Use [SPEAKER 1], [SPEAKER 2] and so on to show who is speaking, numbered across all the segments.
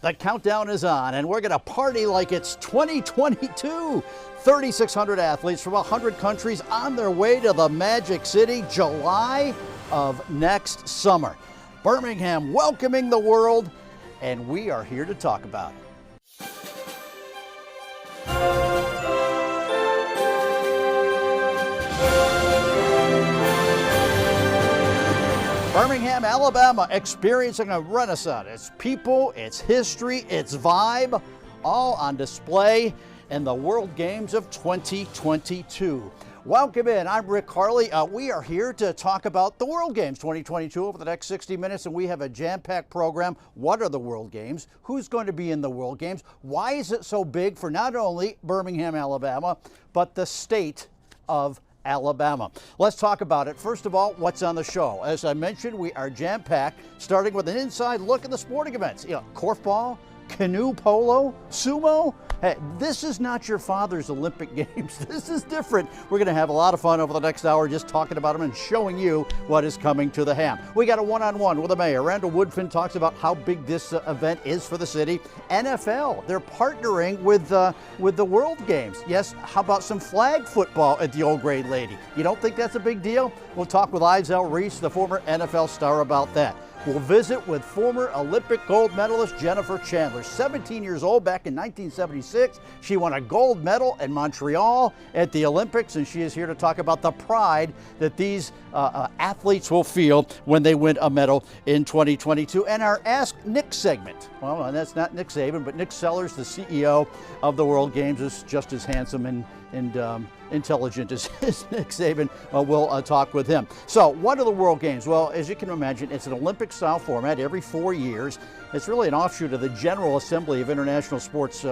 [SPEAKER 1] The countdown is on, and we're going to party like it's 2022. 3,600 athletes from 100 countries on their way to the Magic City, July of next summer. Birmingham welcoming the world, and we are here to talk about it. Birmingham, Alabama, experiencing a renaissance. Its people, its history, its vibe, all on display in the World Games of 2022. Welcome in. I'm Rick Harley. We are here to talk about the World Games 2022 over the next 60 minutes, and we have a jam-packed program. What are the World Games? Who's going to be in the World Games? Why is it so big for not only Birmingham, Alabama, but the state of Alabama? Let's talk about it. First of all, what's on the show? As I mentioned, we are jam-packed, starting with an inside look at the sporting events. Korfball, canoe polo, sumo. Hey, this is not your father's Olympic Games. This is different. We're going to have a lot of fun over the next hour just talking about them and showing you what is coming to the Ham. We got a one-on-one with the mayor. Randall Woodfin talks about how big this event is for the city. NFL, they're partnering with the World Games. Yes, how about some flag football at the Old Grade Lady? You don't think that's a big deal? We'll talk with Izell Reese, the former NFL star, about that. We'll visit with former Olympic gold medalist Jennifer Chandler. 17 years old, back in 1976. She won a gold medal in Montreal at the Olympics, and she is here to talk about the pride that these athletes will feel when they win a medal in 2022. And our Ask Nick segment. Well, that's not Nick Saban, but Nick Sellers, the CEO of the World Games, is just as handsome and intelligent as Nick Saban. We'll talk with him. So what are the World Games? Well, as you can imagine, it's an Olympic-style format every 4 years. It's really an offshoot of the General Assembly of International Sports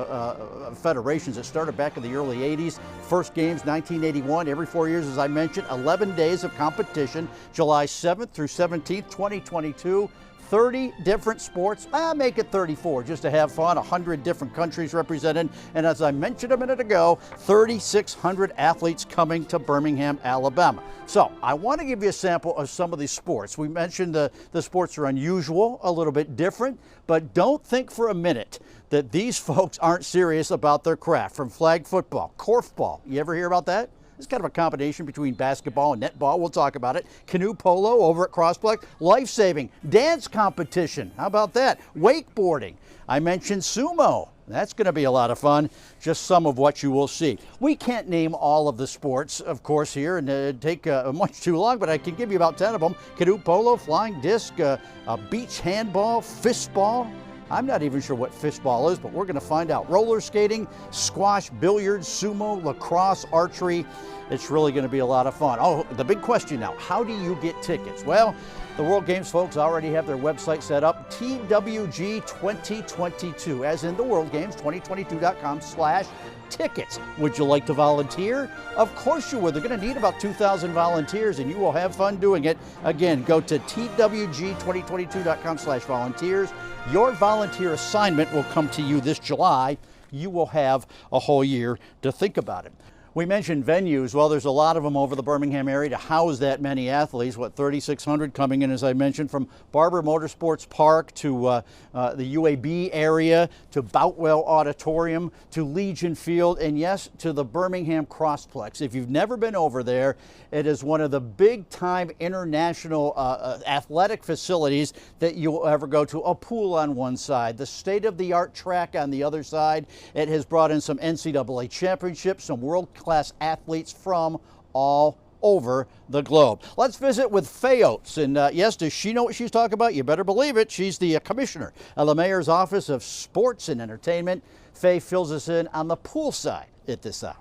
[SPEAKER 1] Federations that started back in the early 80s. First games, 1981. Every 4 years, as I mentioned, 11 days of competition, July 7th through 17th, 2022. 30 different sports, make it 34 just to have fun, 100 different countries represented, and as I mentioned a minute ago, 3,600 athletes coming to Birmingham, Alabama. So I want to give you a sample of some of these sports. We mentioned the sports are unusual, a little bit different, but don't think for a minute that these folks aren't serious about their craft. From flag football, korfball, you ever hear about that? It's kind of a combination between basketball and netball. We'll talk about it. Canoe polo over at Crossplex. Life-saving. Dance competition. How about that? Wakeboarding. I mentioned sumo. That's going to be a lot of fun. Just some of what you will see. We can't name all of the sports, of course, here, and it'd take much too long, but I can give you about 10 of them. Canoe polo, flying disc, beach handball, fistball. I'm not even sure what fistball is, but we're going to find out. Roller skating, squash, billiards, sumo, lacrosse, archery. It's really going to be a lot of fun. Oh, the big question now, how do you get tickets? Well, the World Games folks already have their website set up, TWG 2022, as in the World Games 2022.com/tickets. Would you like to volunteer? Of course you would. They're going to need about 2,000 volunteers, and you will have fun doing it. Again, go to TWG 2022.com/volunteers. Your volunteer assignment will come to you this July. You will have a whole year to think about it. We mentioned venues. Well, there's a lot of them over the Birmingham area to house that many athletes. 3,600 coming in, as I mentioned, from Barber Motorsports Park to the UAB area, to Boutwell Auditorium, to Legion Field, and yes, to the Birmingham Crossplex. If you've never been over there, it is one of the big-time international athletic facilities that you'll ever go to. A pool on one side, the state-of-the-art track on the other side. It has brought in some NCAA championships, some world-class athletes from all over the globe. Let's visit with Faye Oates. And yes, does she know what she's talking about? You better believe it. She's the commissioner of the Mayor's Office of Sports and Entertainment. Faye fills us in on the pool side at this hour.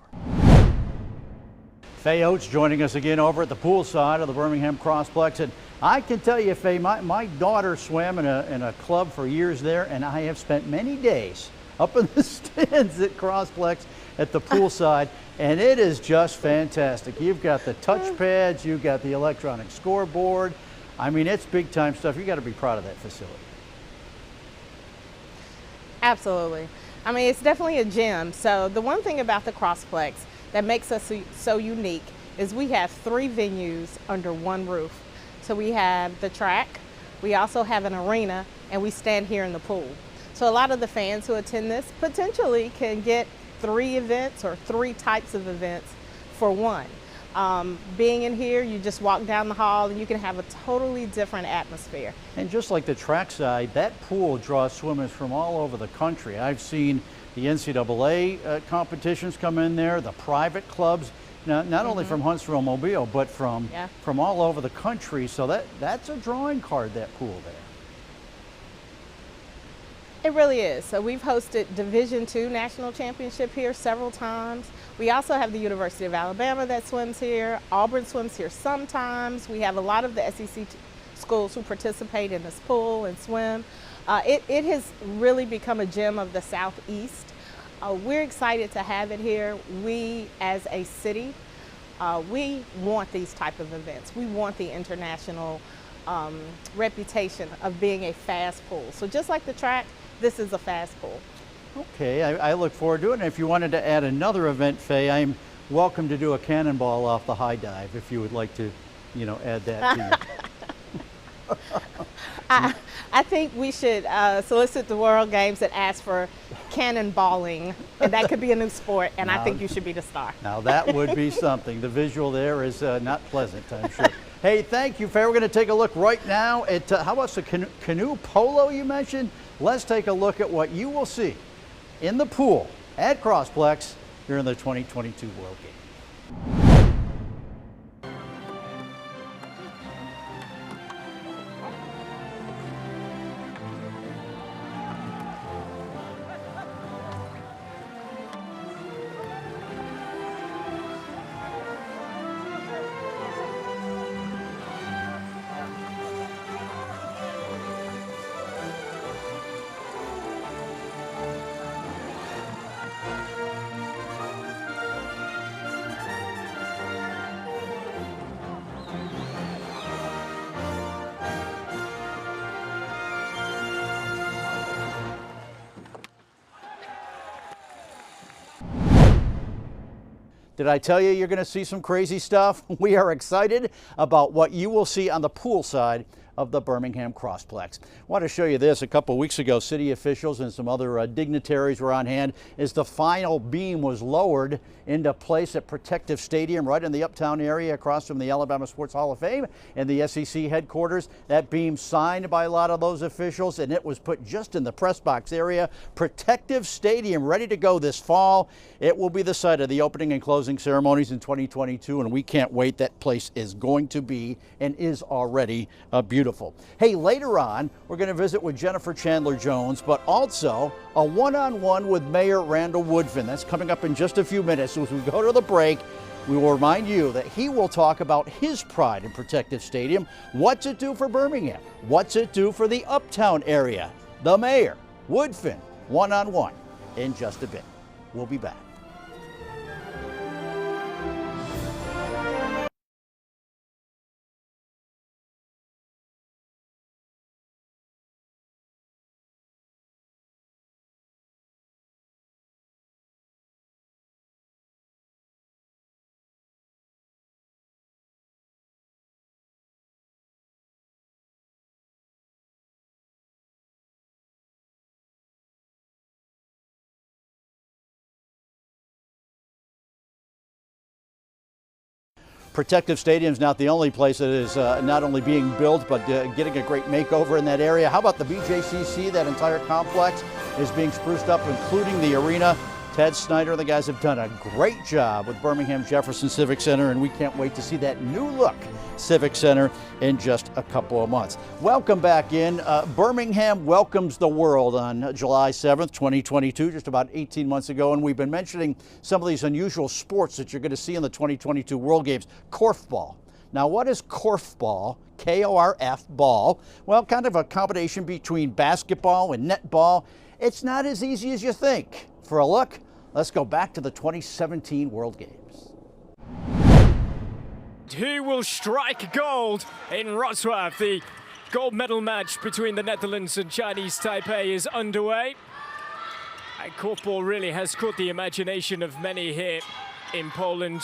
[SPEAKER 1] Faye Oates joining us again over at the pool side of the Birmingham Crossplex. And I can tell you, Faye, my daughter swam in a club for years there, and I have spent many days up in the stands at Crossplex at the poolside, and it is just fantastic. You've got the touch pads, you've got the electronic scoreboard. I mean, it's big time stuff. You got to be proud of that facility.
[SPEAKER 2] Absolutely. I mean, it's definitely a gym. So the one thing about the Crossplex that makes us so unique is we have 3 venues under one roof. So we have the track, we also have an arena, and we stand here in the pool. So a lot of the fans who attend this potentially can get 3 events or 3 types of events for one. Being in here, you just walk down the hall and you can have a totally different atmosphere.
[SPEAKER 1] And just like the trackside, that pool draws swimmers from all over the country. I've seen the NCAA competitions come in there, the private clubs, not only from Huntsville, Mobile, but from all over the country. So that's a drawing card, that pool there.
[SPEAKER 2] It really is. So we've hosted Division II National Championship here several times. We also have the University of Alabama that swims here. Auburn swims here sometimes. We have a lot of the SEC schools who participate in this pool and swim. It has really become a gem of the Southeast. We're excited to have it here. We, as a city, we want these type of events. We want the international reputation of being a fast pool. So just like the track, this is a fast pool.
[SPEAKER 1] Okay, I look forward to it. And if you wanted to add another event, Faye, I'm welcome to do a cannonball off the high dive if you would like to, add that to you.
[SPEAKER 2] I think we should solicit the World Games and ask for cannonballing, and that could be a new sport, and I think you should be the star.
[SPEAKER 1] Now that would be something. The visual there is not pleasant, I'm sure. Hey, thank you, Faye. We're going to take a look right now at, how about the canoe polo you mentioned? Let's take a look at what you will see in the pool at Crossplex during the 2022 World Games. Did I tell you you're going to see some crazy stuff? We are excited about what you will see on the pool side of the Birmingham Crossplex. I want to show you this. A couple weeks ago, city officials and some other dignitaries were on hand as the final beam was lowered into place at Protective Stadium right in the Uptown area across from the Alabama Sports Hall of Fame and the SEC headquarters. That beam signed by a lot of those officials, and it was put just in the press box area. Protective Stadium ready to go this fall. It will be the site of the opening and closing ceremonies in 2022, and we can't wait. That place is going to be and is already beautiful. Hey, later on, we're going to visit with Jennifer Chandler Jones, but also a one-on-one with Mayor Randall Woodfin. That's coming up in just a few minutes. So as we go to the break, we will remind you that he will talk about his pride in Protective Stadium. What's it do for Birmingham? What's it do for the Uptown area? The Mayor, Woodfin, one-on-one in just a bit. We'll be back. Protective Stadium is not the only place that is not only being built, but getting a great makeover in that area. How about the BJCC? That entire complex is being spruced up, including the arena. Ted Snyder and the guys have done a great job with Birmingham Jefferson Civic Center, and we can't wait to see that new look Civic Center in just a couple of months. Welcome back in. Birmingham welcomes the world on July 7th, 2022, just about 18 months ago, and we've been mentioning some of these unusual sports that you're going to see in the 2022 World Games. Korfball. Now, what is korfball? K-O-R-F ball. Well, kind of a combination between basketball and netball. It's not as easy as you think. For a look, let's go back to the 2017 World Games.
[SPEAKER 3] Who will strike gold in Wrocław? The gold medal match between the Netherlands and Chinese Taipei is underway. And korfball really has caught the imagination of many here in Poland.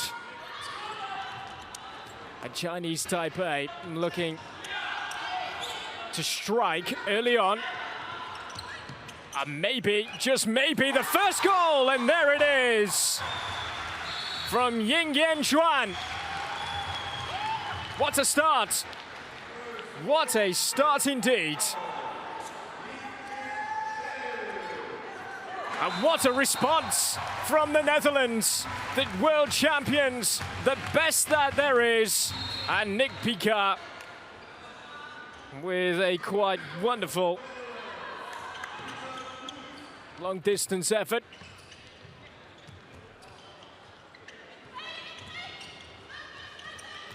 [SPEAKER 3] And Chinese Taipei looking to strike early on. Maybe, just maybe, the first goal, and there it is from Yingyan Xuan. What a start. What a start indeed. And what a response from the Netherlands, the world champions, the best that there is. And Nick Picard with a quite wonderful long distance effort.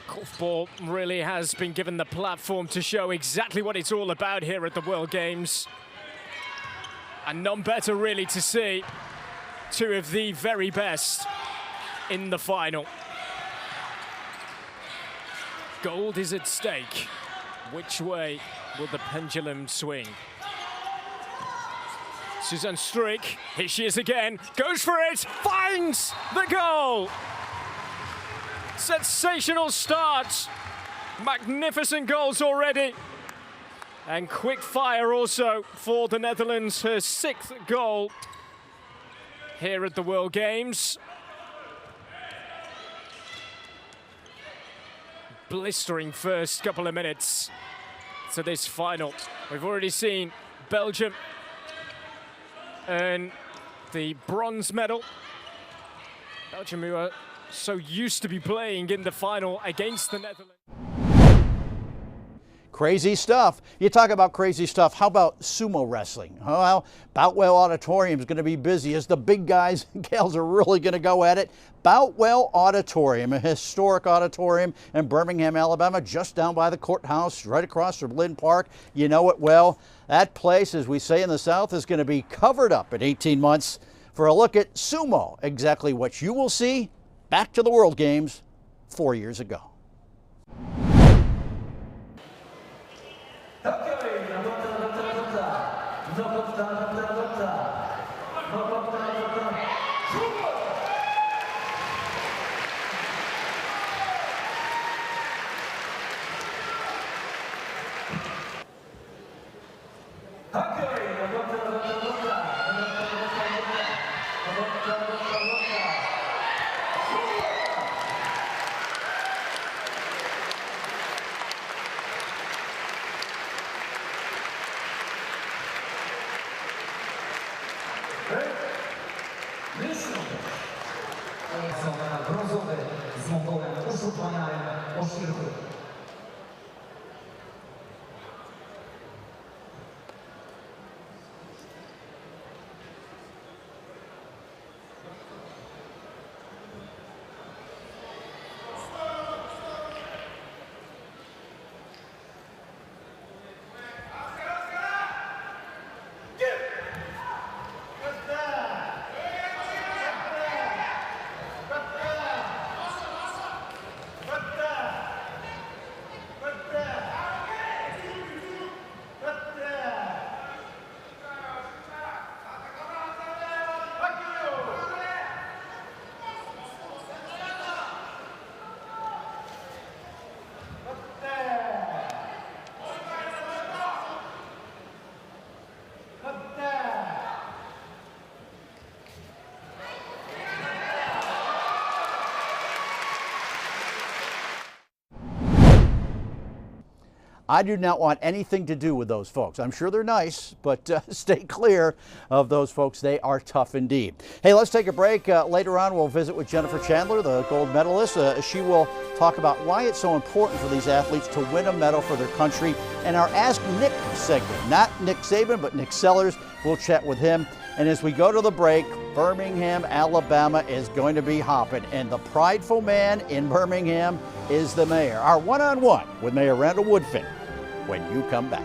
[SPEAKER 3] Korfball really has been given the platform to show exactly what it's all about here at the World Games. And none better really to see two of the very best in the final. Gold is at stake. Which way will the pendulum swing? Suzanne Strick, here she is again, goes for it, finds the goal! Sensational start, magnificent goals already. And quick fire also for the Netherlands, her 6th goal here at the World Games. Blistering first couple of minutes to this final. We've already seen Belgium earn the bronze medal. Belgium, who are so used to be playing in the final against the Netherlands.
[SPEAKER 1] Crazy stuff. You talk about crazy stuff. How about sumo wrestling? Well, Boutwell Auditorium is going to be busy as the big guys and gals are really going to go at it. Boutwell Auditorium, a historic auditorium in Birmingham, Alabama, just down by the courthouse, right across from Lynn Park. You know it well. That place, as we say in the South, is going to be covered up in 18 months for a look at sumo. Exactly what you will see back to the World Games 4 years ago.
[SPEAKER 4] brązowy z Mongołem Uszutłaniałem Oszirku.
[SPEAKER 1] I do not want anything to do with those folks. I'm sure they're nice, but stay clear of those folks. They are tough indeed. Hey, let's take a break. Later on, we'll visit with Jennifer Chandler, the gold medalist. She will talk about why it's so important for these athletes to win a medal for their country. And our Ask Nick segment, not Nick Saban, but Nick Sellers. We'll chat with him. And as we go to the break, Birmingham, Alabama is going to be hopping. And the prideful man in Birmingham is the mayor. Our one-on-one with Mayor Randall Woodfin when you come back.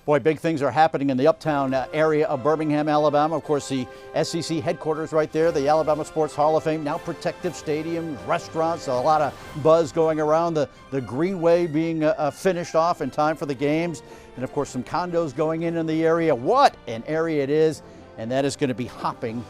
[SPEAKER 1] Boy, big things are happening in the uptown area of Birmingham, Alabama. Of course, the SEC headquarters right there, the Alabama Sports Hall of Fame, now protective stadiums, restaurants, a lot of buzz going around. The Greenway being finished off in time for the games. And of course, some condos going in the area. What an area it is. And that is going to be hopping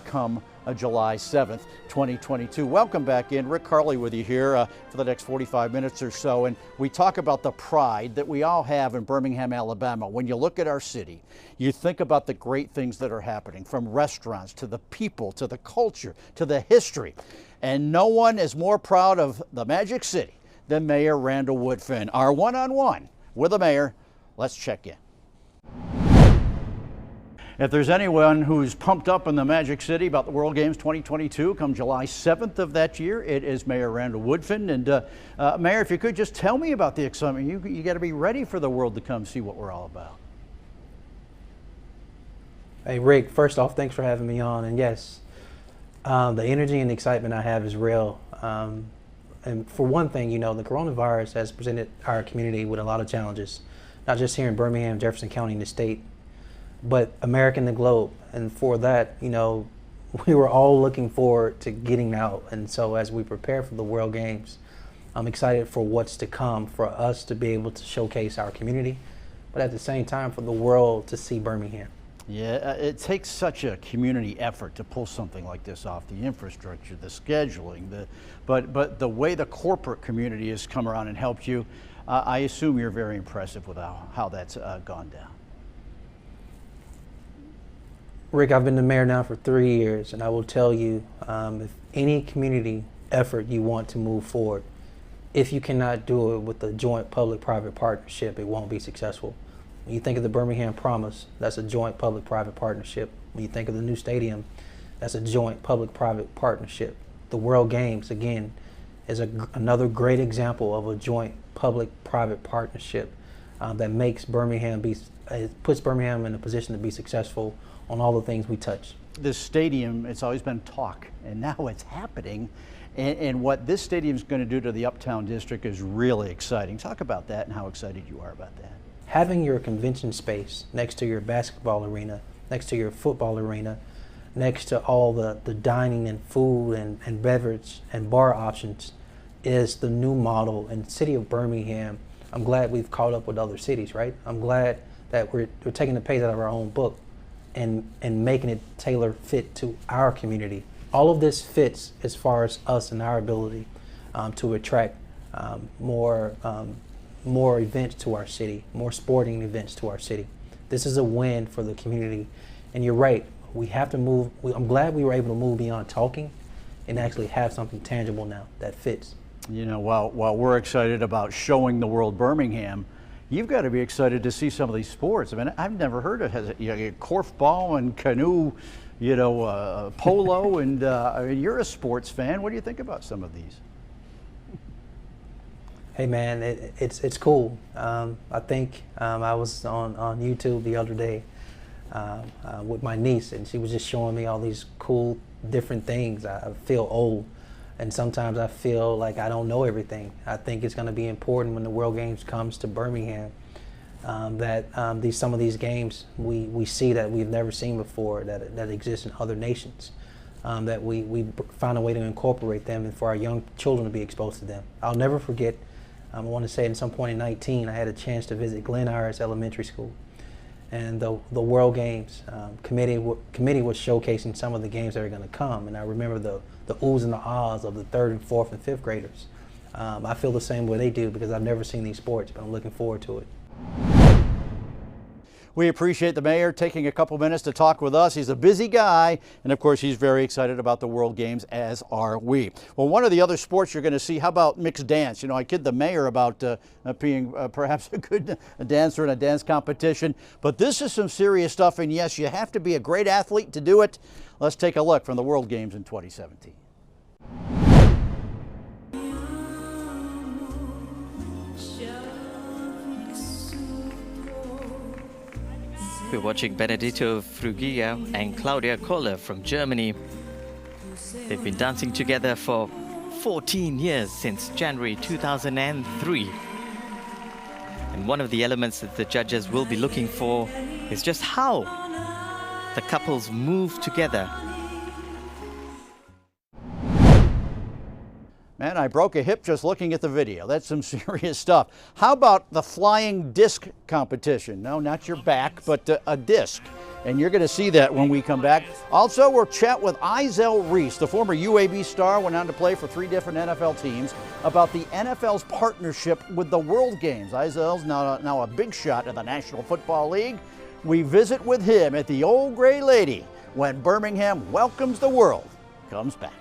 [SPEAKER 1] come July 7th, 2022. Welcome back in. Rick Carly with you here for the next 45 minutes or so. And we talk about the pride that we all have in Birmingham, Alabama. When you look at our city, you think about the great things that are happening, from restaurants to the people, to the culture, to the history. And no one is more proud of the Magic City than Mayor Randall Woodfin. Our one-on-one with the mayor. Let's check in. If there's anyone who's pumped up in the Magic City about the World Games 2022 come July 7th of that year, it is Mayor Randall Woodfin. And Mayor, if you could just tell me about the excitement. You got to be ready for the world to come see what we're all about.
[SPEAKER 5] Hey Rick, first off, thanks for having me on. And yes, the energy and excitement I have is real. And for one thing, you know, the coronavirus has presented our community with a lot of challenges, not just here in Birmingham, Jefferson County, and the state, but America and the globe. And for that, you know, we were all looking forward to getting out. And so as we prepare for the World Games, I'm excited for what's to come, for us to be able to showcase our community, but at the same time for the world to see Birmingham.
[SPEAKER 1] Yeah, it takes such a community effort to pull something like this off. The infrastructure, the scheduling, but the way the corporate community has come around and helped you, I assume you're very impressive with how that's gone down.
[SPEAKER 5] Rick, I've been the mayor now for 3 years, and I will tell you, if any community effort you want to move forward, if you cannot do it with a joint public-private partnership, it won't be successful. When you think of the Birmingham Promise, that's a joint public-private partnership. When you think of the new stadium, that's a joint public-private partnership. The World Games, again, is another great example of a joint public-private partnership that makes Birmingham puts Birmingham in a position to be successful on all the things we touch.
[SPEAKER 1] This stadium, it's always been talk, and now it's happening. And what this stadium is going to do to the Uptown District is really exciting. Talk about that and how excited you are about that.
[SPEAKER 5] Having your convention space next to your basketball arena, next to your football arena, next to all the dining and food and beverage and bar options is the new model in the city of Birmingham. I'm glad we've caught up with other cities, right? I'm glad that we're taking the page out of our own book and making it tailor fit to our community. All of this fits as far as us and our ability to attract more events to our city, more sporting events to our city. This is a win for the community. And you're right, we have to move. I'm glad we were able to move beyond talking and actually have something tangible now that fits.
[SPEAKER 1] You know, while we're excited about showing the world Birmingham, you've got to be excited to see some of these sports. I mean, I've never heard of korfball and canoe, you know, polo, and I mean, you're a sports fan. What do you think about some of these?
[SPEAKER 5] Hey man, it's cool. I think I was on YouTube the other day with my niece, and she was just showing me all these cool different things. I feel old, and sometimes I feel like I don't know everything. I think it's going to be important when the World Games comes to Birmingham that some of these games we see that we've never seen before, that exist in other nations, that we find a way to incorporate them and for our young children to be exposed to them. I'll never forget, I want to say at some point in 2019, I had a chance to visit Glen Iris Elementary School, and the World Games committee was showcasing some of the games that are going to come, and I remember the oohs and the ahs of the 3rd and 4th and 5th graders. I feel the same way they do because I've never seen these sports, but I'm looking forward to it.
[SPEAKER 1] We appreciate the mayor taking a couple minutes to talk with us. He's a busy guy, and of course he's very excited about the World Games, as are we. Well, one of the other sports you're going to see, how about mixed dance? You know, I kid the mayor about being perhaps a good dancer in a dance competition, but this is some serious stuff, and yes, you have to be a great athlete to do it. Let's take a look from the World Games in 2017.
[SPEAKER 6] We're watching Benedetto Frugia and Claudia Kohler from Germany. They've been dancing together for 14 years, since January 2003. And one of the elements that the judges will be looking for is just how the couples move together.
[SPEAKER 1] Man, I broke a hip just looking at the video. That's some serious stuff. How about the flying disc competition? No, not your back, but a disc. And you're going to see that when we come back. Also, we'll chat with Izell Reese, the former UAB star, went on to play for 3 different NFL teams, about the NFL's partnership with the World Games. Izell's now a big shot in the National Football League. We visit with him at the Old Gray Lady when Birmingham Welcomes the World comes back.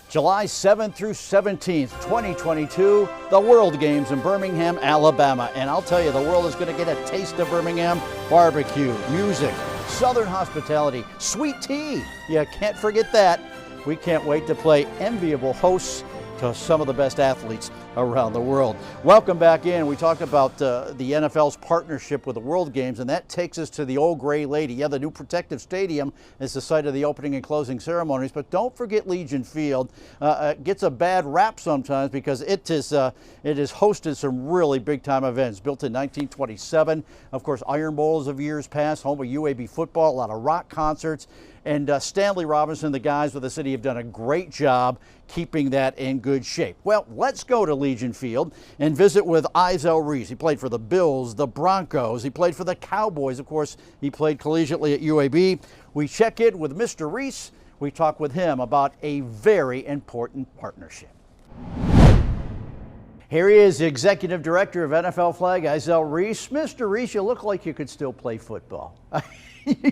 [SPEAKER 1] July 7th through 17th, 2022, the World Games in Birmingham, Alabama. And I'll tell you, the world is going to get a taste of Birmingham barbecue, music, Southern hospitality, sweet tea. You can't forget that. We can't wait to play enviable hosts to some of the best athletes around the world. Welcome back in. We talked about the NFL's partnership with the World Games, and that takes us to the Old Gray Lady. Yeah, the new Protective Stadium is the site of the opening and closing ceremonies, but don't forget Legion Field. It gets a bad rap sometimes because it has hosted some really big-time events. Built in 1927, of course, Iron Bowls of years past, home of UAB football, a lot of rock concerts. And Stanley Robinson, the guys with the city have done a great job keeping that in good shape. Well, let's go to Legion Field and visit with Izell Reese. He played for the Bills, the Broncos. He played for the Cowboys. Of course, he played collegiately at UAB. We check in with Mr. Reese. We talk with him about a very important partnership. Here he is, the Executive Director of NFL Flag, Izell Reese. Mr. Reese, you look like you could still play football.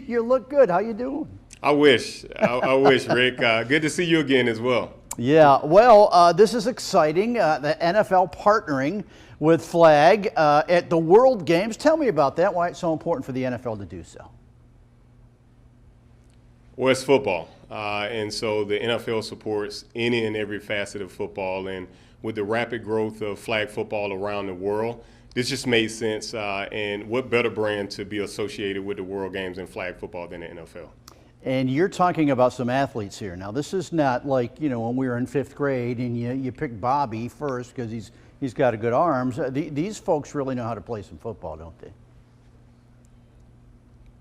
[SPEAKER 1] You look good. How you doing?
[SPEAKER 7] I wish. I wish, Rick. Good to see you again as well.
[SPEAKER 1] Yeah, well, this is exciting. The NFL partnering with Flag at the World Games. Tell me about that, why it's so important for the NFL to do so.
[SPEAKER 7] Well, it's football. And so the NFL supports any and every facet of football. And with the rapid growth of flag football around the world, this just made sense. And what better brand to be associated with the World Games and flag football than the NFL?
[SPEAKER 1] And you're talking about some athletes here. Now, this is not like, you know, when we were in 5th grade and you pick Bobby first because he's got a good arms. These folks really know how to play some football, don't they?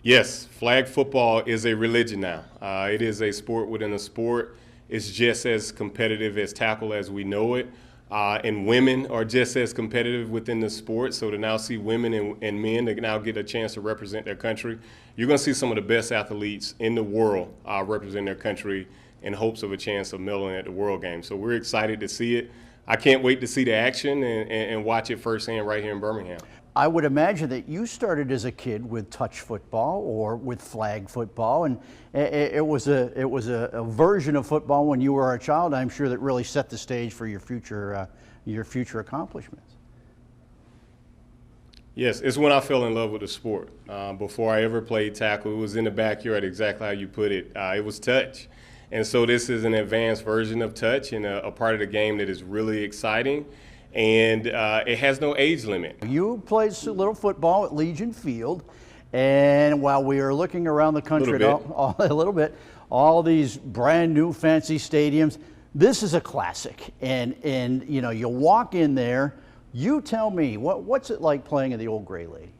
[SPEAKER 7] Yes, flag football is a religion now. It is a sport within a sport. It's just as competitive as tackle as we know it. And women are just as competitive within the sport. So to now see women and men that now get a chance to represent their country, you're going to see some of the best athletes in the world represent their country in hopes of a chance of medaling at the World Games. So we're excited to see it. I can't wait to see the action and watch it firsthand right here in Birmingham.
[SPEAKER 1] I would imagine that you started as a kid with touch football or with flag football, and it was a version of football when you were a child, I'm sure, that really set the stage for your future accomplishments.
[SPEAKER 7] Yes, it's when I fell in love with the sport. Before I ever played tackle, it was in the backyard, exactly how you put it. It was touch. And so this is an advanced version of touch and a part of the game that is really exciting. And it has no age limit. You played
[SPEAKER 1] a little football at Legion Field, and while we were looking around the country a little bit, all these brand new fancy stadiums, this is a classic. And you know, you walk in there, you tell me, what's it like playing at the Old Gray Lady?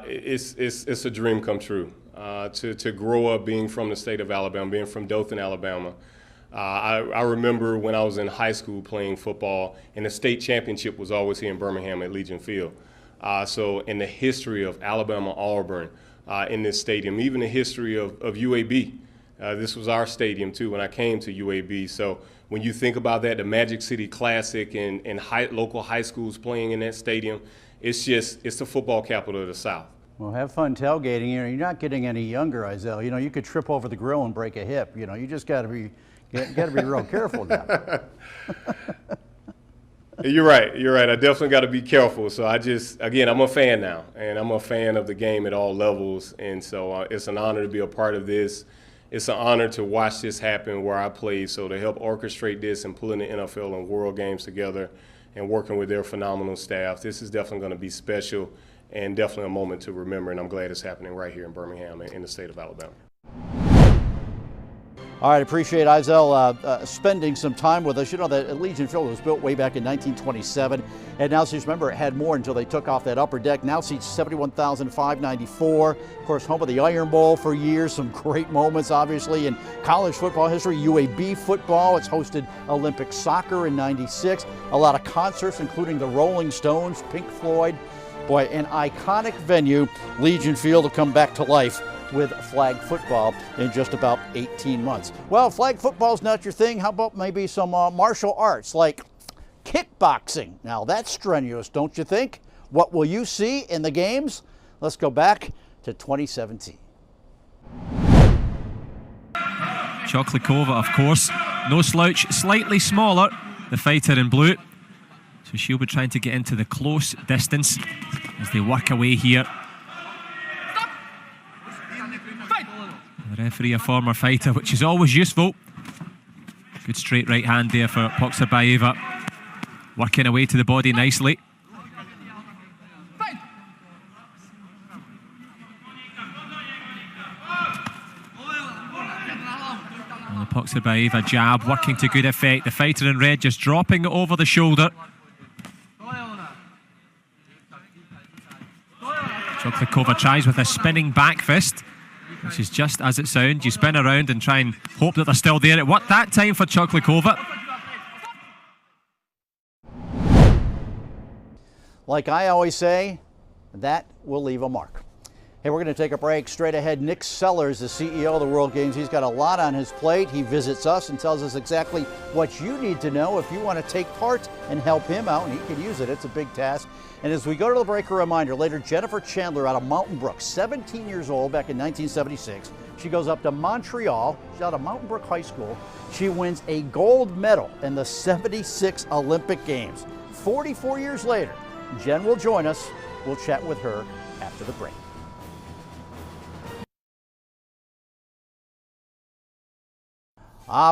[SPEAKER 7] It's a dream come true. To grow up being from the state of Alabama, being from Dothan, Alabama. I remember when I was in high school playing football, and the state championship was always here in Birmingham at Legion Field. So in the history of Alabama-Auburn in this stadium, even the history of UAB, this was our stadium too when I came to UAB. So when you think about that, the Magic City Classic and local high schools playing in that stadium, it's the football capital of the South.
[SPEAKER 1] Well, have fun tailgating. You know, you're not getting any younger, Izell. You know, you could trip over the grill and break a hip. You know, you just got to be real careful now.
[SPEAKER 7] You're right. You're right. I definitely got to be careful. So again, I'm a fan now, and I'm a fan of the game at all levels. And so it's an honor to be a part of this. It's an honor to watch this happen where I played. So to help orchestrate this and pulling the NFL and World Games together and working with their phenomenal staff, this is definitely going to be special and definitely a moment to remember. And I'm glad it's happening right here in Birmingham in the state of Alabama.
[SPEAKER 1] All right, appreciate Eisel spending some time with us. You know that Legion Field was built way back in 1927, and now seats, remember, it had more until they took off that upper deck. Now seats 71,594. Of course, home of the Iron Bowl for years. Some great moments, obviously, in college football history. UAB football. It's hosted Olympic soccer in '96. A lot of concerts, including the Rolling Stones, Pink Floyd. Boy, an iconic venue. Legion Field will come back to life with flag football in just about 18 months. Well, flag football's not your thing. How about maybe some martial arts like kickboxing? Now that's strenuous, don't you think? What will you see in the games? Let's go back to 2017.
[SPEAKER 8] Choklikova, of course, no slouch, slightly smaller, the fighter in blue. So she'll be trying to get into the close distance as they work away here. The referee, a former fighter, which is always useful. Good straight right hand there for Poxerbaeva. Working away to the body nicely. And the Poxerbaeva jab working to good effect. The fighter in red just dropping it over the shoulder. Choklikova tries with a spinning back fist, which is just as it sounds. You spin around and try and hope that they're still there. It worked that time for Choklikova.
[SPEAKER 1] Like I always say, that will leave a mark. Hey, we're going to take a break. Straight ahead, Nick Sellers, the CEO of the World Games. He's got a lot on his plate. He visits us and tells us exactly what you need to know if you want to take part and help him out, and he can use it. It's a big task. And as we go to the break, a reminder, later, Jennifer Chandler out of Mountain Brook, 17 years old, back in 1976. She goes up to Montreal. She's out of Mountain Brook High School. She wins a gold medal in the '76 Olympic Games. 44 years later, Jen will join us. We'll chat with her after the break.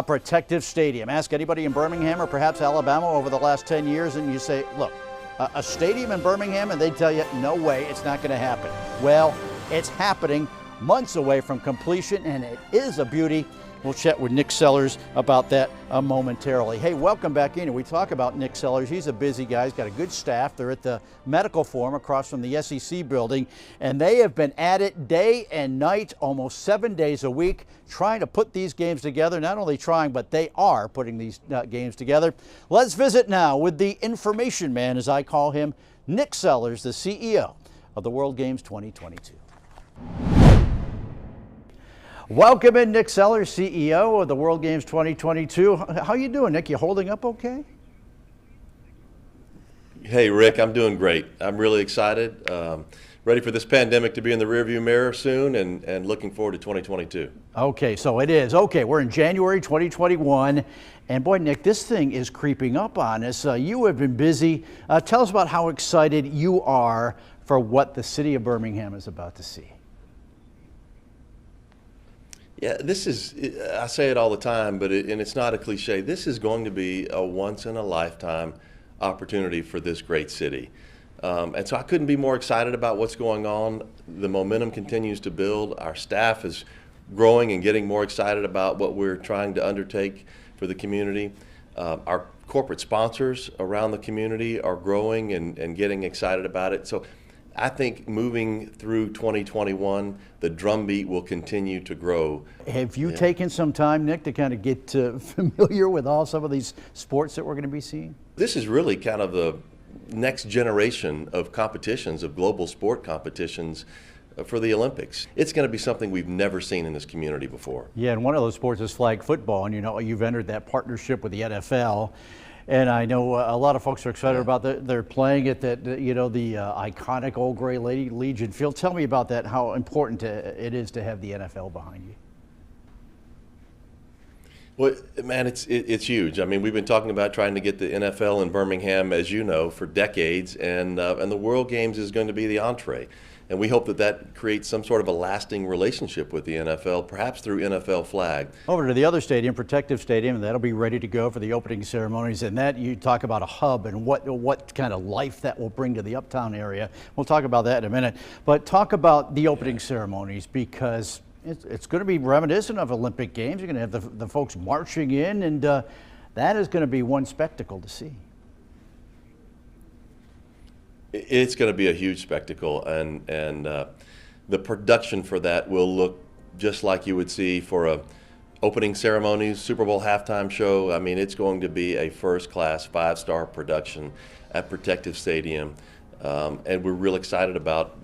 [SPEAKER 1] Protective Stadium. Ask anybody in Birmingham or perhaps Alabama over the last 10 years and you say, look, a stadium in Birmingham, and they tell you, no way, it's not going to happen. Well, it's happening, months away from completion, and it is a beauty. We'll chat with Nick Sellers about that momentarily. Hey, welcome back in. We talk about Nick Sellers. He's a busy guy. He's got a good staff. They're at the Medical Forum across from the SEC building, and they have been at it day and night, almost 7 days a week, trying to put these games together. Not only trying, but they are putting these games together. Let's visit now with the information man, as I call him, Nick Sellers, the CEO of the World Games 2022. Welcome in, Nick Sellers, CEO of the World Games 2022. How you doing, Nick? You holding up okay?
[SPEAKER 9] Hey, Rick, I'm doing great. I'm really excited. Ready for this pandemic to be in the rearview mirror soon, and looking forward to 2022.
[SPEAKER 1] Okay, so it is. Okay, we're in January 2021. And boy, Nick, this thing is creeping up on us. You have been busy. Tell us about how excited you are for what the city of Birmingham is about to see.
[SPEAKER 9] Yeah, this is, I say it all the time, but and it's not a cliche. This is going to be a once-in-a-lifetime opportunity for this great city. And so I couldn't be more excited about what's going on. The momentum continues to build. Our staff is growing and getting more excited about what we're trying to undertake for the community. Our corporate sponsors around the community are growing and getting excited about it. So I think moving through 2021, the drumbeat will continue to grow.
[SPEAKER 1] Have you taken some time, Nick, to kind of get familiar with some of these sports that we're going to be seeing?
[SPEAKER 9] This is really kind of the next generation of competitions, of global sport competitions for the Olympics. It's going to be something we've never seen in this community before.
[SPEAKER 1] Yeah, and one of those sports is flag football, and you know, you've entered that partnership with the NFL. And I know a lot of folks are excited about that. They're playing at that, you know, the iconic Old Gray Lady Legion Field. Tell me about that, how important it is to have the NFL behind you.
[SPEAKER 9] Well, man, it's huge. I mean, we've been talking about trying to get the NFL in Birmingham, as you know, for decades, and the World Games is going to be the entree. And we hope that that creates some sort of a lasting relationship with the NFL, perhaps through NFL flag.
[SPEAKER 1] Over to the other stadium, Protective Stadium, and that'll be ready to go for the opening ceremonies. And that, you talk about a hub and what kind of life that will bring to the Uptown area. We'll talk about that in a minute. But talk about the opening ceremonies, because It's going to be reminiscent of Olympic Games. You're going to have the folks marching in, and that is going to be one spectacle to see.
[SPEAKER 9] It's going to be a huge spectacle, and the production for that will look just like you would see for a opening ceremony, Super Bowl halftime show. I mean, it's going to be a first-class, 5-star production at Protective Stadium, and we're real excited about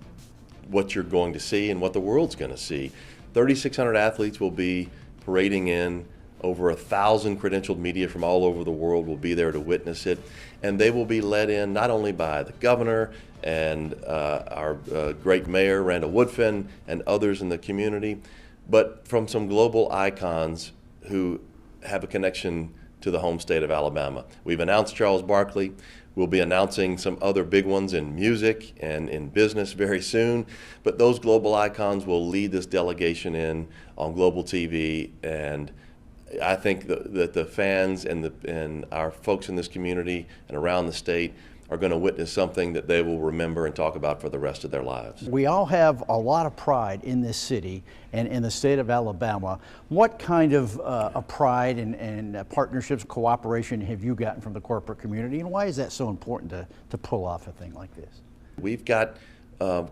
[SPEAKER 9] what you're going to see and what the world's going to see. 3,600 athletes will be parading in. Over 1,000 credentialed media from all over the world will be there to witness it, and they will be led in not only by the governor and our great mayor, Randall Woodfin, and others in the community, but from some global icons who have a connection to the home state of Alabama. We've announced Charles Barkley. We'll be announcing some other big ones in music and in business very soon, but those global icons will lead this delegation in on global TV, and I think that the fans and our folks in this community and around the state are going to witness something that they will remember and talk about for the rest of their lives.
[SPEAKER 1] We all have a lot of pride in this city and in the state of Alabama. What kind of a pride and partnerships, cooperation have you gotten from the corporate community, and why is that so important to pull off a thing like this?
[SPEAKER 9] We've got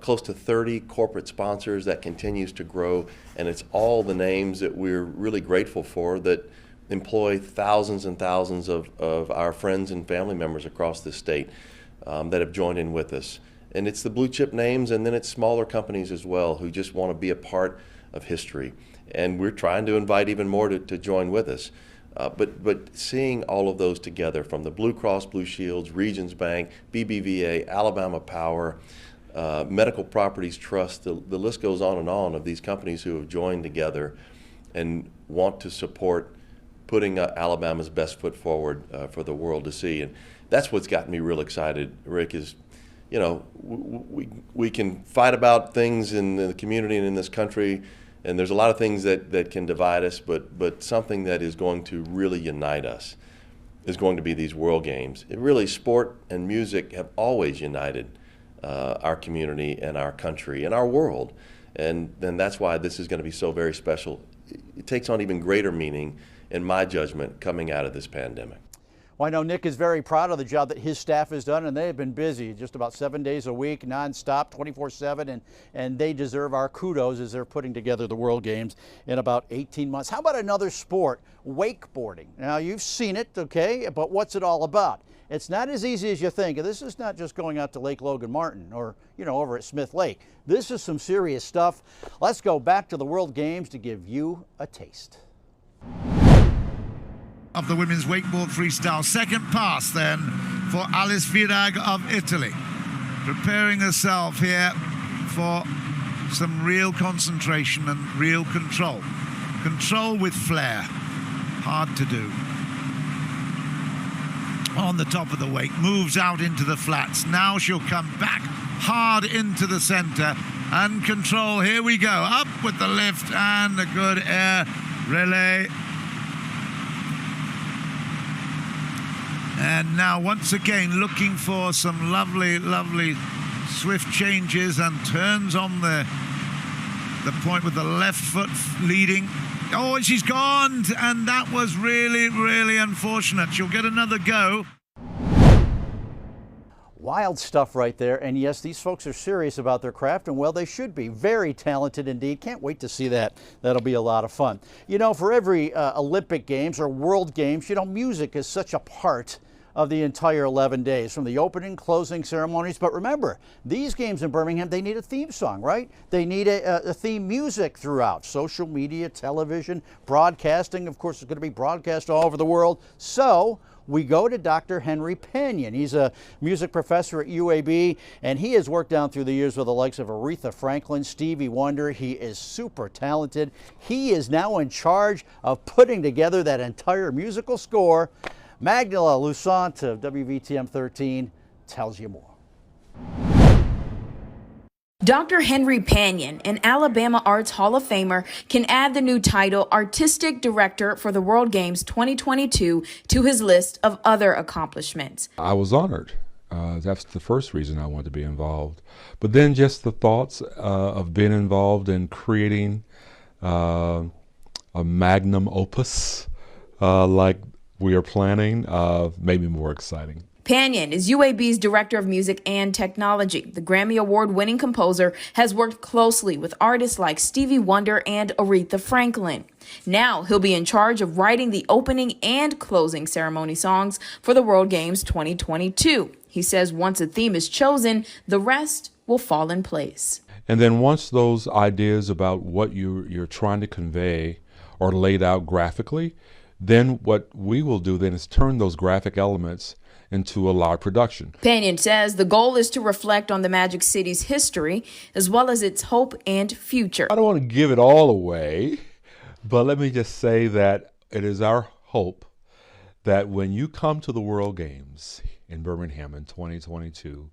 [SPEAKER 9] close to 30 corporate sponsors. That continues to grow, and it's all the names that we're really grateful for that employ thousands and thousands of our friends and family members across the state that have joined in with us. And it's the blue chip names, and then it's smaller companies as well who just want to be a part of history. And we're trying to invite even more to join with us. But seeing all of those together, from the Blue Cross Blue Shields, Regions Bank, BBVA, Alabama Power, Medical Properties Trust, the list goes on of these companies who have joined together and want to support putting Alabama's best foot forward for the world to see. And that's what's gotten me real excited, Rick, is, you know, we can fight about things in the community and in this country, and there's a lot of things that can divide us, but something that is going to really unite us is going to be these World Games. It really, sport and music have always united our community and our country and our world. And then that's why this is going to be so very special. It takes on even greater meaning, in my judgment, coming out of this pandemic.
[SPEAKER 1] Well, I know Nick is very proud of the job that his staff has done, and they have been busy just about 7 days a week, nonstop, 24/7, and they deserve our kudos as they're putting together the World Games in about 18 months. How about another sport, wakeboarding? Now, you've seen it, okay, but what's it all about? It's not as easy as you think. This is not just going out to Lake Logan Martin or, you know, over at Smith Lake. This is some serious stuff. Let's go back to the World Games to give you a taste.
[SPEAKER 10] Of the women's wakeboard freestyle. Second pass then for Alice Virag of Italy. Preparing herself here for some real concentration and real control. Control with flair. Hard to do. On the top of the wake, moves out into the flats. Now she'll come back hard into the center and control. Here we go. Up with the lift and a good air relay. And now once again looking for some lovely, lovely swift changes, and turns on the point with the left foot leading. Oh, and she's gone, and that was really, really unfortunate. She'll get another go.
[SPEAKER 1] Wild stuff right there, and yes, these folks are serious about their craft, and well, they should be. Very talented indeed. Can't wait to see that. That'll be a lot of fun. You know, for every Olympic Games or World Games, you know, music is such a part of the entire 11 days, from the opening, closing ceremonies. But remember, these games in Birmingham, they need a theme song, right? They need a theme music throughout. Social media, television, broadcasting. Of course, it's going to be broadcast all over the world. So we go to Dr. Henry Panyon. He's a music professor at UAB, and he has worked down through the years with the likes of Aretha Franklin, Stevie Wonder. He is super talented. He is now in charge of putting together that entire musical score. Magdala Lusant of WVTM 13 tells you more.
[SPEAKER 11] Dr. Henry Panyon, an Alabama Arts Hall of Famer, can add the new title Artistic Director for the World Games 2022 to his list of other accomplishments.
[SPEAKER 12] I was honored. That's the first reason I wanted to be involved. But then just the thoughts of being involved in creating a magnum opus like we are planning, maybe more exciting.
[SPEAKER 11] Panion is UAB's Director of Music and Technology. The Grammy Award-winning composer has worked closely with artists like Stevie Wonder and Aretha Franklin. Now he'll be in charge of writing the opening and closing ceremony songs for the World Games 2022. He says once a theme is chosen, the rest will fall in place.
[SPEAKER 12] And then once those ideas about what you're trying to convey are laid out graphically, then what we will do then is turn those graphic elements into a live production.
[SPEAKER 11] Panion says the goal is to reflect on the Magic City's history as well as its hope and future.
[SPEAKER 12] I don't want to give it all away, but let me just say that it is our hope that when you come to the World Games in Birmingham in 2022,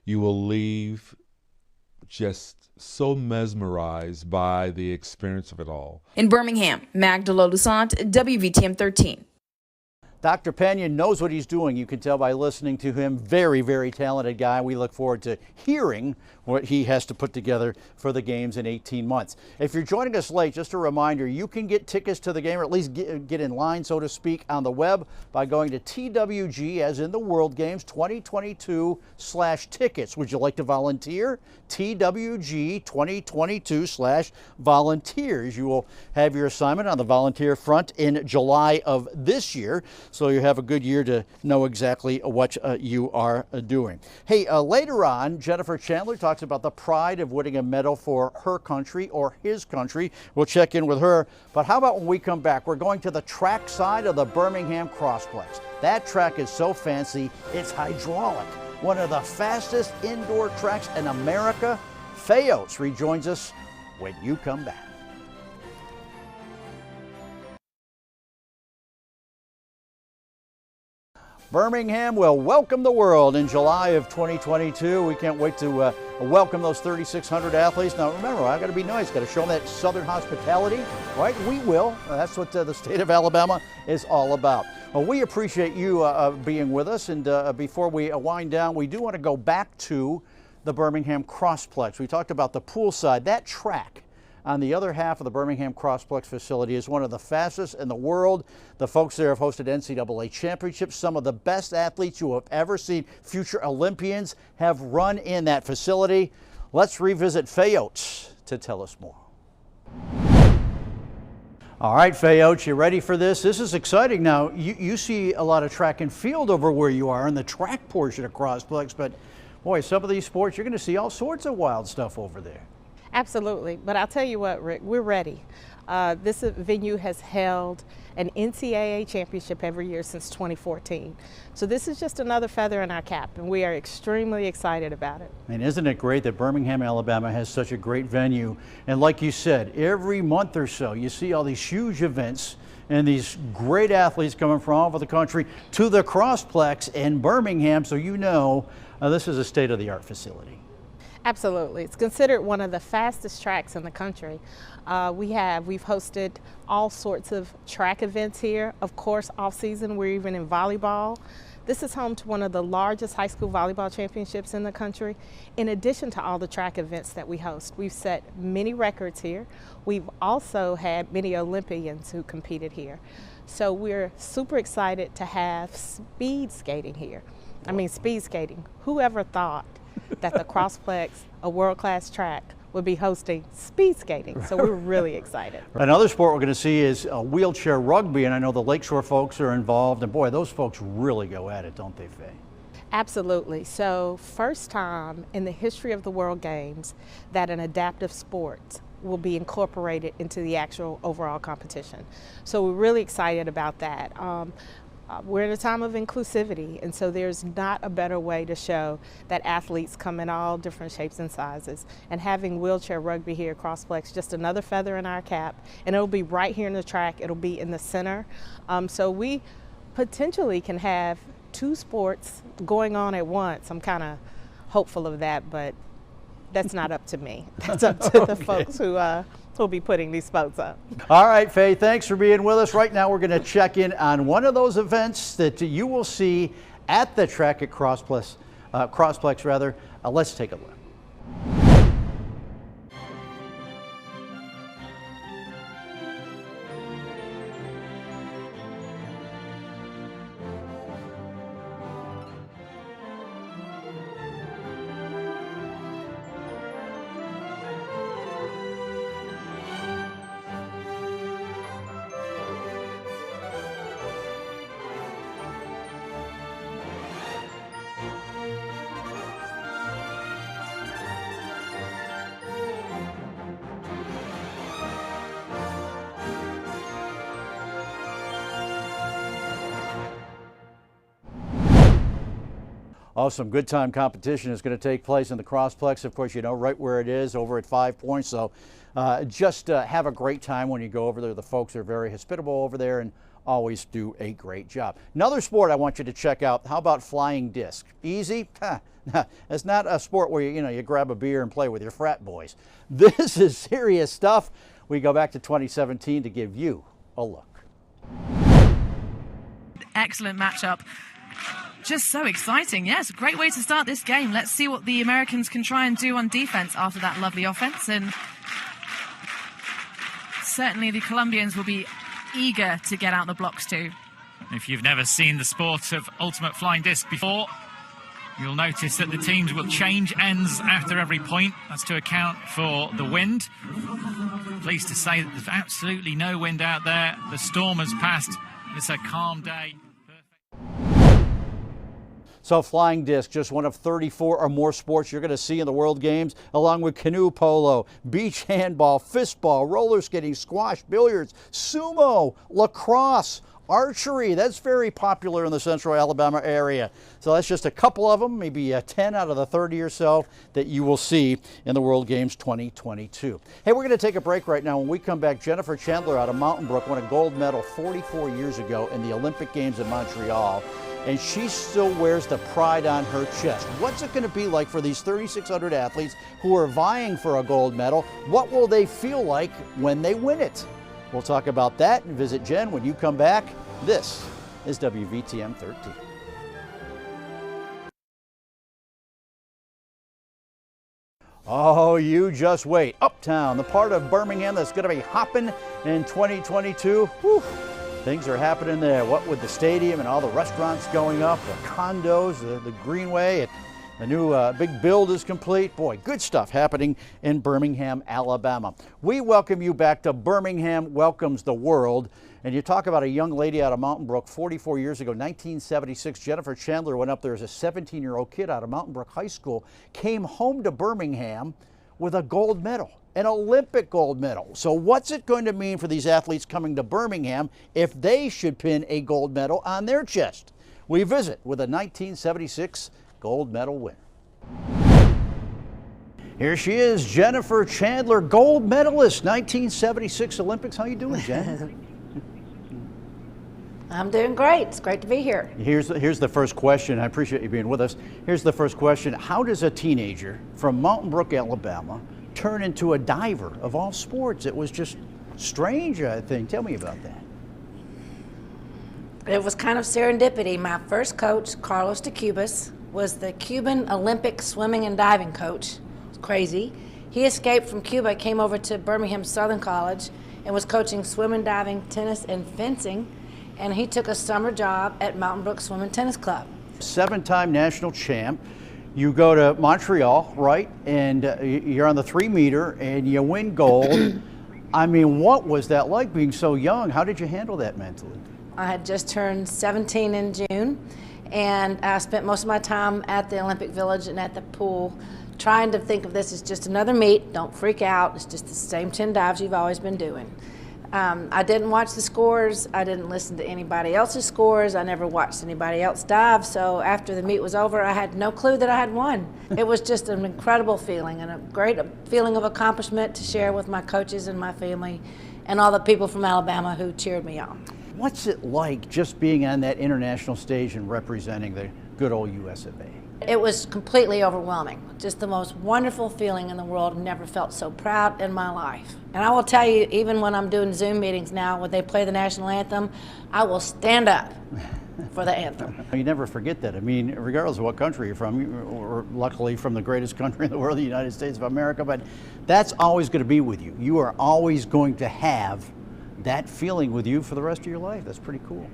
[SPEAKER 12] you will leave just so mesmerized by the experience of it all.
[SPEAKER 11] In Birmingham, Magdala Lusant, WVTM 13.
[SPEAKER 1] Dr. Panion knows what he's doing. You can tell by listening to him. Very, very talented guy. We look forward to hearing what he has to put together for the games in 18 months. If you're joining us late, just a reminder, you can get tickets to the game, or at least get in line, so to speak, on the web by going to TWG, as in the World Games 2022/tickets. Would you like to volunteer? TWG 2022/volunteers. You will have your assignment on the volunteer front in July of this year, so you have a good year to know exactly what you are doing. Hey, later on, Jennifer Chandler talks about the pride of winning a medal for her country or his country. We'll check in with her. But how about when we come back? We're going to the track side of the Birmingham Crossplex. That track is so fancy, it's hydraulic. One of the fastest indoor tracks in America. Faye Oates rejoins us when you come back. Birmingham will welcome the world in July of 2022. We can't wait to welcome those 3,600 athletes. Now remember, I've got to be nice, got to show them that Southern hospitality, right? We will. That's what the state of Alabama is all about. Well, we appreciate you being with us, and before we wind down, we do want to go back to the Birmingham Crossplex. We talked about the poolside. That track on the other half of the Birmingham Crossplex facility is one of the fastest in the world. The folks there have hosted NCAA championships. Some of the best athletes you have ever seen, future Olympians, have run in that facility. Let's revisit Faye Oates to tell us more. All right, Faye Oates, you ready for this? This is exciting. Now, you see a lot of track and field over where you are in the track portion of Crossplex, but boy, some of these sports, you're going to see all sorts of wild stuff over there.
[SPEAKER 2] Absolutely, but I'll tell you what, Rick, we're ready. This venue has held an NCAA championship every year since 2014. So this is just another feather in our cap, and we are extremely excited about it.
[SPEAKER 1] And isn't it great that Birmingham, Alabama has such a great venue? And like you said, every month or so, you see all these huge events and these great athletes coming from all over the country to the Crossplex in Birmingham, so you know this is a state-of-the-art facility.
[SPEAKER 2] Absolutely. It's considered one of the fastest tracks in the country. We've hosted all sorts of track events here. Of course, off season, we're even in volleyball. This is home to one of the largest high school volleyball championships in the country. In addition to all the track events that we host, we've set many records here. We've also had many Olympians who competed here. So we're super excited to have speed skating here. I mean, speed skating. Whoever thought that the Crossplex, a world-class track, would be hosting speed skating. So we're really excited.
[SPEAKER 1] Another sport we're going to see is wheelchair rugby, and I know the Lakeshore folks are involved, and boy, those folks really go at it, don't they, Faye?
[SPEAKER 2] Absolutely. So first time in the history of the World Games that an adaptive sport will be incorporated into the actual overall competition. So we're really excited about that. We're in a time of inclusivity, and so there's not a better way to show that athletes come in all different shapes and sizes. And having wheelchair rugby here at Crossplex, just another feather in our cap, and it'll be right here in the track, it'll be in the center. So we potentially can have two sports going on at once. I'm kind of hopeful of that, but that's not up to me. That's up to the folks who'll be putting these spots up.
[SPEAKER 1] All right, Faye, thanks for being with us. Right now, we're going to check in on one of those events that you will see at the track at Crossplex. Let's take a look. Oh, some good time competition is going to take place in the Crossplex. Of course, you know right where it is, over at 5 Points. So just have a great time when you go over there. The folks are very hospitable over there and always do a great job. Another sport I want you to check out. How about flying disc? Easy? It's not a sport where you grab a beer and play with your frat boys. This is serious stuff. We go back to 2017 to give you a look.
[SPEAKER 13] Excellent matchup. Just so exciting. Yes, great way to start this game. Let's see what the Americans can try and do on defense after that lovely offense. And certainly the Colombians will be eager to get out the blocks too.
[SPEAKER 14] If you've never seen the sport of ultimate flying disc before, you'll notice that the teams will change ends after every point. That's to account for the wind. Pleased to say that there's absolutely no wind out there. The storm has passed. It's a calm day.
[SPEAKER 1] So flying disc, just one of 34 or more sports you're going to see in the World Games, along with canoe polo, beach handball, fistball, roller skating, squash, billiards, sumo, lacrosse, archery. That's very popular in the central Alabama area. So that's just a couple of them, maybe 10 out of the 30 or so that you will see in the World Games 2022. Hey, we're going to take a break right now. When we come back, Jennifer Chandler out of Mountain Brook won a gold medal 44 years ago in the Olympic Games in Montreal. And she still wears the pride on her chest. What's it going to be like for these 3,600 athletes who are vying for a gold medal? What will they feel like when they win it? We'll talk about that and visit Jen when you come back. This is WVTM 13. Oh, you just wait. Uptown, the part of Birmingham that's going to be hopping in 2022. Whew. Things are happening there. What with the stadium and all the restaurants going up, the condos, the Greenway, the new big build is complete. Boy, good stuff happening in Birmingham, Alabama. We welcome you back to Birmingham Welcomes the World. And you talk about a young lady out of Mountain Brook 44 years ago, 1976. Jennifer Chandler went up there as a 17-year-old kid out of Mountain Brook High School, came home to Birmingham with a gold medal. An Olympic gold medal. So what's it going to mean for these athletes coming to Birmingham if they should pin a gold medal on their chest? We visit with a 1976 gold medal winner. Here she is, Jennifer Chandler, gold medalist, 1976 Olympics. How you doing, Jen?
[SPEAKER 15] I'm doing great. It's great to be here.
[SPEAKER 1] Here's the first question. I appreciate you being with us. Here's the first question. How does a teenager from Mountain Brook, Alabama, turn into a diver of all sports? It was just strange, I think. Tell me about that.
[SPEAKER 15] It was kind of serendipity. My first coach, Carlos de Cubas, was the Cuban Olympic swimming and diving coach. It's crazy. He escaped from Cuba, came over to Birmingham Southern College, and was coaching swimming, diving, tennis, and fencing. And he took a summer job at Mountain Brook Swim and Tennis Club. 7-time national champ. You go to Montreal, right? And you're on the 3-meter and you win gold. I mean, what was that like being so young? How did you handle that mentally? I had just turned 17 in June, and I spent most of my time at the Olympic Village and at the pool trying to think of this as just another meet. Don't freak out. It's just the same 10 dives you've always been doing. I didn't watch the scores. I didn't listen to anybody else's scores. I never watched anybody else dive. So after the meet was over, I had no clue that I had won. It was just an incredible feeling and a great feeling of accomplishment to share with my coaches and my family and all the people from Alabama who cheered me on.
[SPEAKER 1] What's it like just being on that international stage and representing the good old US of A?
[SPEAKER 15] It was completely overwhelming. Just the most wonderful feeling in the world. Never felt so proud in my life. And I will tell you, even when I'm doing Zoom meetings now, when they play the national anthem, I will stand up for the anthem.
[SPEAKER 1] You never forget that. I mean, regardless of what country you're from, or luckily from the greatest country in the world, the United States of America, but that's always going to be with you. You are always going to have that feeling with you for the rest of your life. That's pretty cool.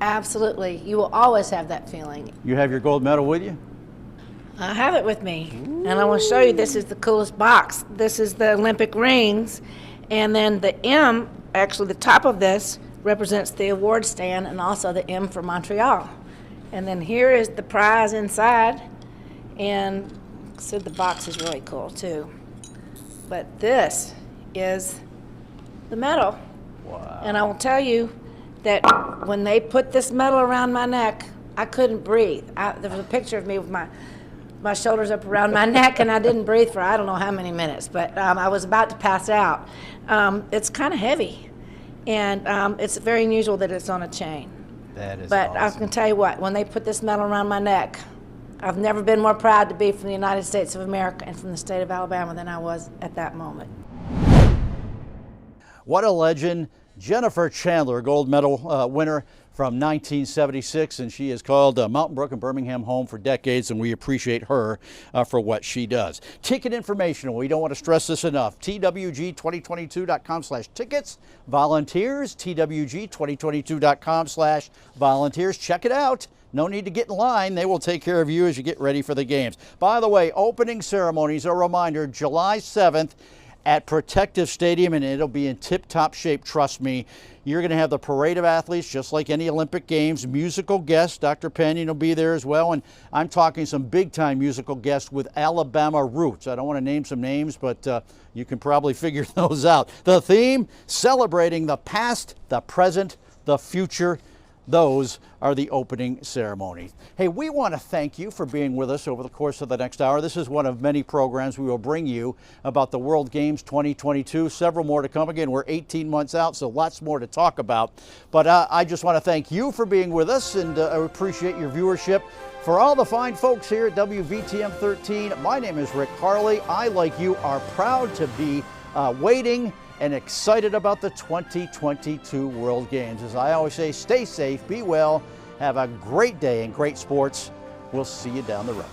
[SPEAKER 15] Absolutely. You will always have that feeling.
[SPEAKER 1] You have your gold medal with you?
[SPEAKER 15] I have it with me. Ooh. And I will show you, this is the coolest box. This is the Olympic rings. And then the M, actually the top of this, represents the award stand and also the M for Montreal. And then here is the prize inside. And so the box is really cool too. But this is the medal. Wow. And I will tell you that when they put this medal around my neck, I couldn't breathe. There was a picture of me with my shoulders up around my neck, and I didn't breathe for I don't know how many minutes, but I was about to pass out. It's kind of heavy, and it's very unusual that it's on a chain.
[SPEAKER 1] That is
[SPEAKER 15] But
[SPEAKER 1] awesome.
[SPEAKER 15] I can tell you what, when they put this medal around my neck, I've never been more proud to be from the United States of America and from the state of Alabama than I was at that moment.
[SPEAKER 1] What a legend. Jennifer Chandler, gold medal winner from 1976, and she has called Mountain Brook and Birmingham home for decades, and we appreciate her for what she does. Ticket information, we don't want to stress this enough, twg2022.com/tickets. Volunteers, twg2022.com/volunteers. Check it out. No need to get in line. They will take care of you as you get ready for the games. By the way, opening ceremonies, a reminder, July 7th at Protective Stadium, and it'll be in tip-top shape, trust me. You're going to have the parade of athletes, just like any Olympic Games. Musical guests, Dr. Penny will be there as well, and I'm talking some big-time musical guests with Alabama roots. I don't want to name some names, but you can probably figure those out. The theme, celebrating the past, the present, the future. Those are the opening ceremonies. Hey, we want to thank you for being with us over the course of the next hour. This is one of many programs we will bring you about the World Games 2022. Several more to come. Again, we're 18 months out, so lots more to talk about. But I just want to thank you for being with us, and I appreciate your viewership. For all the fine folks here at WVTM 13, my name is Rick Harley. I, like you, are proud to be waiting and excited about the 2022 World Games. As I always say, stay safe, be well, have a great day in great sports. We'll see you down the road.